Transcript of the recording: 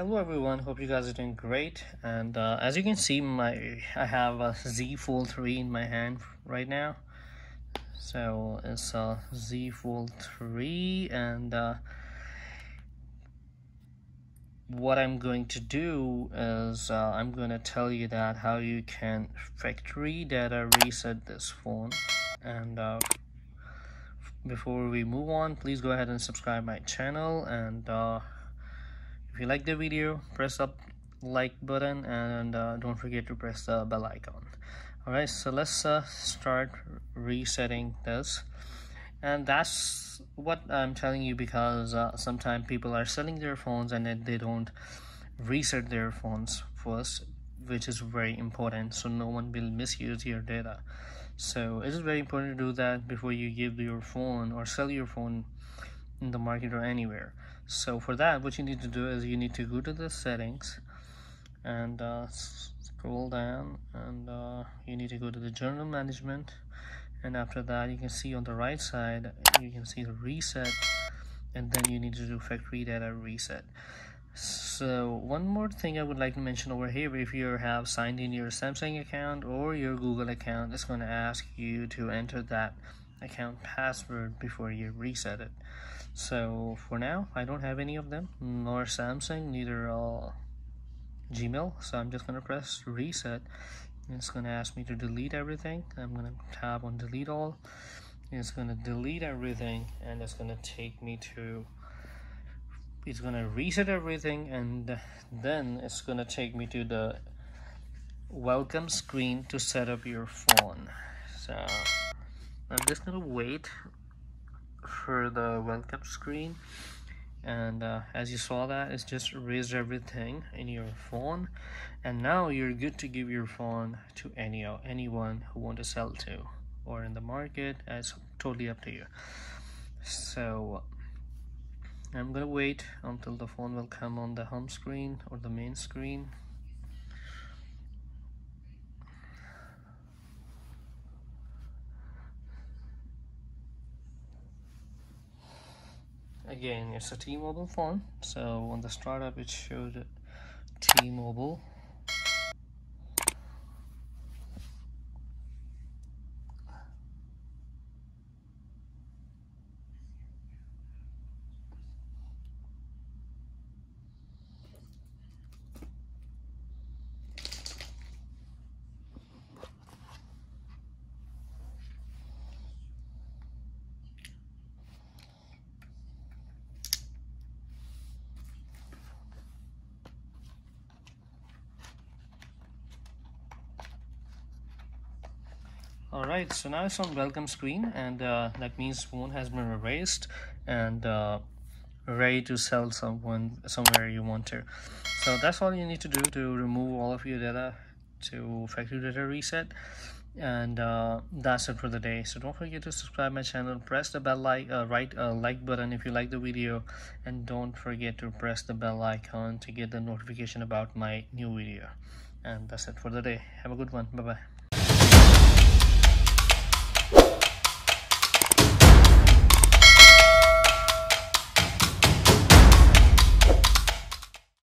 Hello everyone, hope you guys are doing great. And as you can see, I have a Z Fold 3 in my hand right now. So it's a Z Fold 3, and what I'm going to do is I'm going to tell you that how you can factory data reset this phone. And before we move on, please go ahead and subscribe my channel, and if you like the video, press up like button, and don't forget to press the bell icon. Alright, so let's start resetting this. And that's what I'm telling you because sometimes people are selling their phones and then they don't reset their phones first, which is very important, so no one will misuse your data. So it is very important to do that before you give your phone or sell your phone in the market or anywhere. So for that, what you need to do is you need to go to the settings and scroll down, and you need to go to the general management, and after that you can see on the right side you can see the reset, and then you need to do factory data reset. So one more thing I would like to mention over here, if you have signed in your Samsung account or your Google account, it's going to ask you to enter that account password before you reset it. So for now I don't have any of them, nor Samsung, neither Gmail, so I'm just gonna press reset. It's gonna ask me to delete everything. I'm gonna tap on delete all. It's gonna delete everything, and it's gonna take me to, it's gonna reset everything, and then it's gonna take me to the welcome screen to set up your phone. So I'm just gonna wait for the welcome screen, and as you saw, that it's just erased everything in your phone, and now you're good to give your phone to anyone who want to sell to or in the market. It's totally up to you. So I'm gonna wait until the phone will come on the home screen or the main screen. Again, it's a T-Mobile phone, so on the startup it showed T-Mobile. Alright, so now it's on welcome screen, and that means phone has been erased and ready to sell someone somewhere you want to. So that's all you need to do to remove all of your data, to factory data reset, and that's it for the day. So don't forget to subscribe my channel, press the bell like button if you like the video, and don't forget to press the bell icon to get the notification about my new video. And that's it for the day. Have a good one. Bye bye.